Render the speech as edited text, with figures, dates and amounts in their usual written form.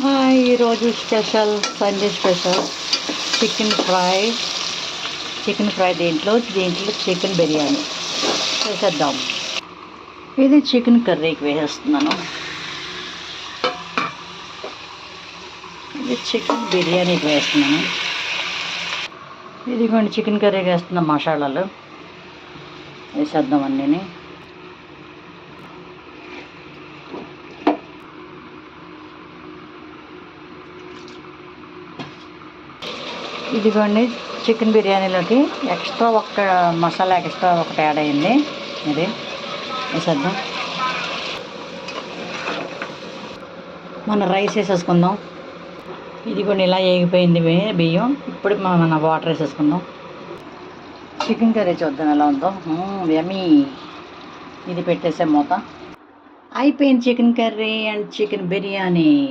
Hi ఈరోజు special Sunday special chicken fry దీంట్లో chicken biryani వేసేద్దాం. ఇది చికెన్ కర్రీకి వేసేస్తున్నాను. ఇది చికెన్ బిర్యానీకి వేస్తున్నాను. ఇదిగోండి చికెన్ కర్రీకి వేస్తున్న మసాలాలు వేసేద్దాం అన్నీ. ఇదిగోండి చికెన్ బిర్యానీలోకి ఎక్స్ట్రా ఒకటి యాడ్ అయింది. ఇది వేసేద్దాం. మన రైస్ వేసేసుకుందాం. ఇదిగోండి ఇలా ఏగిపోయింది బియ్యం. ఇప్పుడు మన వాటర్ వేసేసుకుందాం. చికెన్ కర్రీ చూద్దాం ఎలా ఉందో. యమ్మీ. ఇది పెట్టేసే మూత. అయిపోయింది chicken curry and chicken biryani.